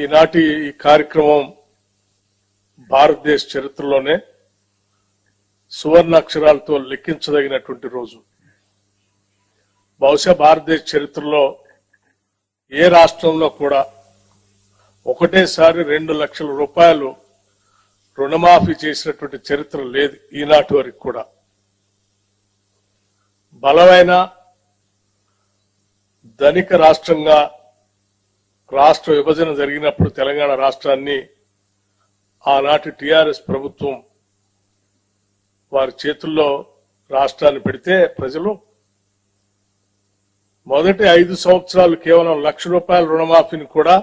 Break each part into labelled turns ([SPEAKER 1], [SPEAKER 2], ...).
[SPEAKER 1] ఈనాటి ఈ కార్యక్రమం భారతదేశ చరిత్రలోనే సువర్ణాక్షరాలతో లెక్కించదగినటువంటి రోజు. బహుశా భారతదేశ చరిత్రలో ఏ రాష్ట్రంలో కూడా ఒకటేసారి 2 లక్షల రూపాయలు రుణమాఫీ చేసినటువంటి చరిత్ర లేదు ఈనాటి వరకు కూడా. బలమైన ధనిక రాష్ట్రంగా రాష్ట్ర విభజన జరిగినప్పుడు తెలంగాణ రాష్ట్రాన్ని ఆనాటి టిఆర్ఎస్ ప్రభుత్వం వారి చేతుల్లో రాష్ట్రాన్ని పెడితే ప్రజలు మొదటి 5 సంవత్సరాలు కేవలం 1 లక్ష రూపాయల రుణమాఫీని కూడా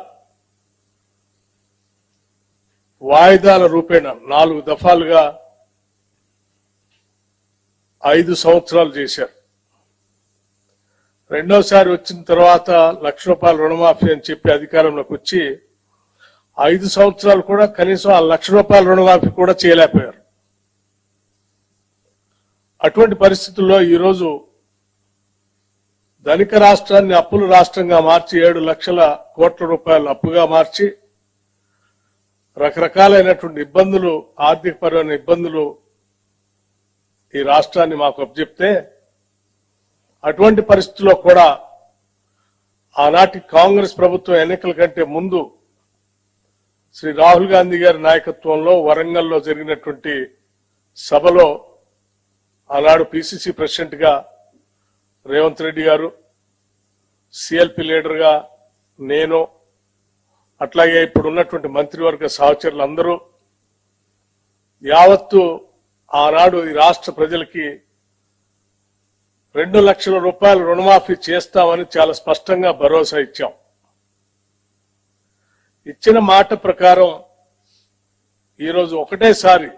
[SPEAKER 1] వాయిదాల రూపేణ 4 దఫాలుగా 5 సంవత్సరాలు చేశారు. రెండోసారి వచ్చిన తర్వాత 1 లక్ష రూపాయల రుణమాఫీ అని చెప్పి అధికారంలోకి వచ్చి 5 సంవత్సరాలు కూడా కనీసం 1 లక్ష రూపాయల రుణమాఫీ కూడా చేయలేకపోయారు. అటువంటి పరిస్థితుల్లో ఈరోజు ధనిక రాష్ట్రాన్ని అప్పుల రాష్ట్రంగా మార్చి 7 లక్షల కోట్ల రూపాయలు అప్పుగా మార్చి రకరకాలైనటువంటి ఇబ్బందులు, ఆర్థికపరమైన ఇబ్బందులు ఈ రాష్ట్రాన్ని మాకు అప్పచెప్తే అటువంటి పరిస్థితుల్లో కూడా ఆనాటి కాంగ్రెస్ ప్రభుత్వం ఎన్నికల కంటే ముందు శ్రీ రాహుల్ గాంధీ గారి నాయకత్వంలో వరంగల్లో జరిగినటువంటి సభలో ఆనాడు పిసిసి ప్రెసిడెంట్ గా రేవంత్ రెడ్డి గారు, సిఎల్పి లీడర్ గా నేను, అట్లాగే ఇప్పుడు ఉన్నటువంటి మంత్రివర్గ సహచరులందరూ యావత్తు ఆనాడు ఈ రాష్ట్ర ప్రజలకి 2 లక్షల రూపాయలు రుణమాఫీ చేస్తామని చాలా స్పష్టంగా భరోసా ఇచ్చాం. ఇచ్చిన మాట ప్రకారం ఈరోజు ఒకటేసారి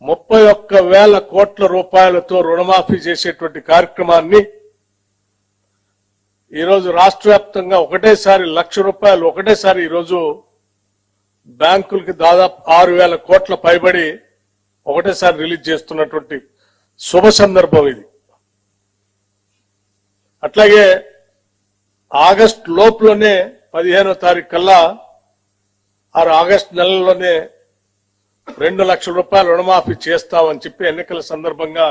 [SPEAKER 1] 31,000 కోట్ల రూపాయలతో రుణమాఫీ చేసేటువంటి కార్యక్రమాన్ని ఈరోజు రాష్ట్ర వ్యాప్తంగా ఒకటేసారి 1 లక్ష రూపాయలు ఒకటేసారి ఈరోజు బ్యాంకులకి దాదాపు 6,000 కోట్ల పైబడి ఒకటేసారి రిలీజ్ చేస్తున్నటువంటి శుభ సందర్భం ఇది. అట్లాగే ఆగస్టు లోపులోనే 15వ తారీఖు కల్లా ఆగస్టు నెలలోనే 2 లక్షల రూపాయలు రుణమాఫీ చేస్తామని చెప్పి ఎన్నికల సందర్భంగా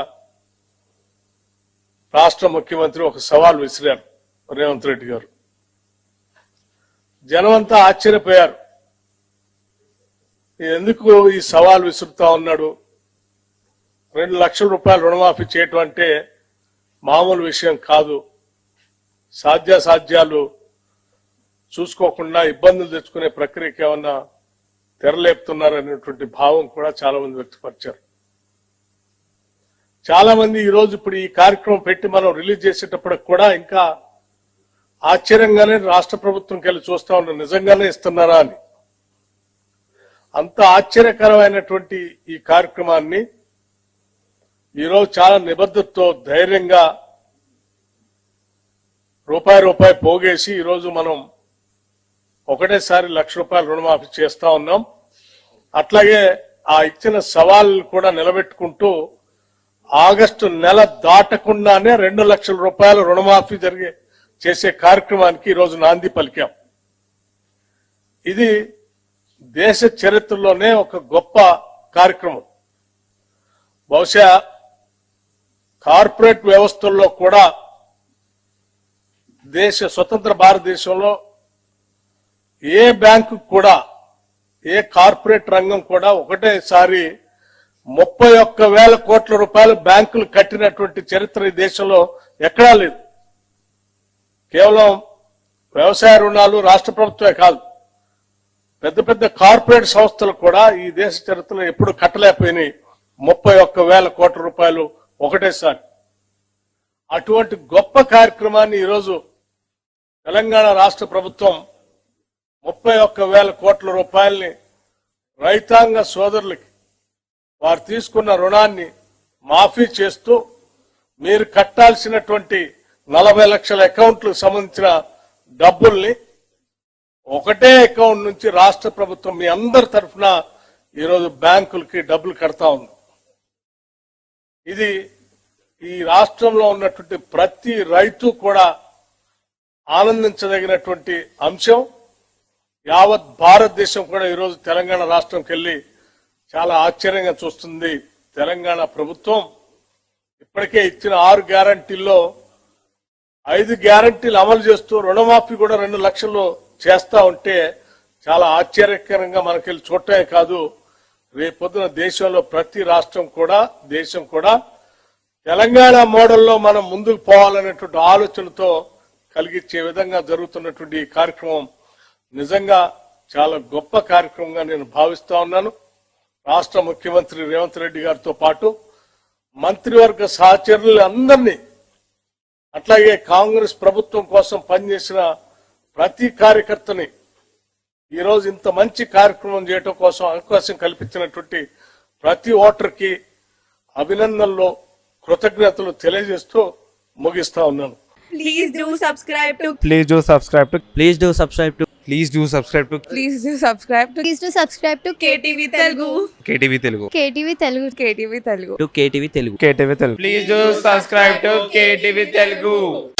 [SPEAKER 1] రాష్ట్ర ముఖ్యమంత్రి ఒక సవాల్ విసిరారు రేవంత్ రెడ్డి గారు. జనమంతా ఆశ్చర్యపోయారు, ఎందుకు ఈ సవాల్ విసురుతా ఉన్నాడు, 2 లక్షల రూపాయలు రుణమాఫీ చేయటం అంటే మామూలు విషయం కాదు, సాధ్యాసాధ్యాలు చూసుకోకుండా ఇబ్బందులు తెచ్చుకునే ప్రక్రియకి ఏమన్నా తెరలేపుతున్నారనేటువంటి భావం కూడా చాలా మంది వ్యక్తపరిచారు. చాలా మంది ఈరోజు ఇప్పుడు ఈ కార్యక్రమం పెట్టి మనం రిలీజ్ చేసేటప్పటికి కూడా ఇంకా ఆశ్చర్యంగానే రాష్ట్ర ప్రభుత్వంకి వెళ్ళి చూస్తా ఉన్నారు, నిజంగానే ఇస్తున్నారా అని. అంత ఆశ్చర్యకరమైనటువంటి ఈ కార్యక్రమాన్ని ఈరోజు చాలా నిబద్ధతతో ధైర్యంగా రూపాయి పోగేసి ఈరోజు మనం ఒకటేసారి 1 లక్ష రూపాయలు రుణమాఫీ చేస్తా ఉన్నాం. అట్లాగే ఆ ఇచ్చిన సవాళ్ళను కూడా నిలబెట్టుకుంటూ ఆగస్టు నెల దాటకుండానే 2 లక్షల రూపాయల రుణమాఫీ చేసే కార్యక్రమానికి ఈరోజు నాంది పలికాం. ఇది దేశ చరిత్రలోనే ఒక గొప్ప కార్యక్రమం. బహుశా కార్పొరేట్ వ్యవస్థల్లో కూడా స్వతంత్ర భారతదేశంలో ఏ బ్యాంకు కూడా, ఏ కార్పొరేట్ రంగం కూడా ఒకటేసారి 31,000 కోట్ల రూపాయలు బ్యాంకులు కట్టినటువంటి చరిత్ర ఈ దేశంలో ఎక్కడా లేదు. కేవలం వ్యవసాయ రుణాలు రాష్ట్ర ప్రభుత్వమే కాదు, పెద్ద పెద్ద కార్పొరేట్ సంస్థలు కూడా ఈ దేశ చరిత్రలో ఎప్పుడు కట్టలేకపోయినాయి 31,000 కోట్ల రూపాయలు ఒకటేసారి. అటువంటి గొప్ప కార్యక్రమాన్ని ఈరోజు తెలంగాణ రాష్ట్ర ప్రభుత్వం 31,000 కోట్ల రూపాయల్ని రైతాంగ సోదరులకి వారు తీసుకున్న రుణాన్ని మాఫీ చేస్తూ మీరు కట్టాల్సినటువంటి 40 లక్షల అకౌంట్లకు సంబంధించిన డబ్బుల్ని ఒకటే అకౌంట్ నుంచి రాష్ట్ర ప్రభుత్వం మీ అందరి తరఫున ఈరోజు బ్యాంకులకి డబ్బులు కడతా ఉంది. ఇది ఈ రాష్ట్రంలో ఉన్నటువంటి ప్రతి రైతు కూడా ఆనందించదగినటువంటి అంశం. యావత్ భారతదేశం కూడా ఈరోజు తెలంగాణ రాష్ట్రంకి వెళ్ళి చాలా ఆశ్చర్యంగా చూస్తుంది. తెలంగాణ ప్రభుత్వం ఇప్పటికే ఇచ్చిన 6 గ్యారంటీల్లో 5 గ్యారంటీలు అమలు చేస్తూ రుణమాఫీ కూడా 2 లక్షలు చేస్తా ఉంటే చాలా ఆశ్చర్యకరంగా మనకెళ్ళి చూడటమే కాదు, రేపొద్దున దేశంలో ప్రతి రాష్ట్రం కూడా దేశం కూడా తెలంగాణ మోడల్లో మనం ముందుకు పోవాలనేటువంటి ఆలోచనతో కలిగించే విధంగా జరుగుతున్నటువంటి ఈ కార్యక్రమం నిజంగా చాలా గొప్ప కార్యక్రమంగా నేను భావిస్తా ఉన్నాను. రాష్ట్ర ముఖ్యమంత్రి రేవంత్ రెడ్డి గారితో పాటు మంత్రివర్గ సహచరులు అందరినీ, అట్లాగే కాంగ్రెస్ ప్రభుత్వం కోసం పనిచేసిన ప్రతి కార్యకర్తని ఈరోజు ఇంత మంచి కార్యక్రమం చేయడం కోసం అవకాశం కల్పించినటువంటి ప్రతి ఓటర్కి అభినందనలు, కృతజ్ఞతలు తెలియజేస్తూ ముగిస్తా ఉన్నాను.
[SPEAKER 2] Please do subscribe to
[SPEAKER 3] Please do subscribe to
[SPEAKER 4] Please do subscribe to
[SPEAKER 3] Please do subscribe to
[SPEAKER 2] Please do subscribe to
[SPEAKER 5] Please do subscribe to
[SPEAKER 2] KTV Telugu.
[SPEAKER 3] KTV Telugu.
[SPEAKER 5] KTV Telugu.
[SPEAKER 2] KTV Telugu.
[SPEAKER 4] KTV Telugu.
[SPEAKER 3] KTV Telugu. Please do subscribe to KTV Telugu.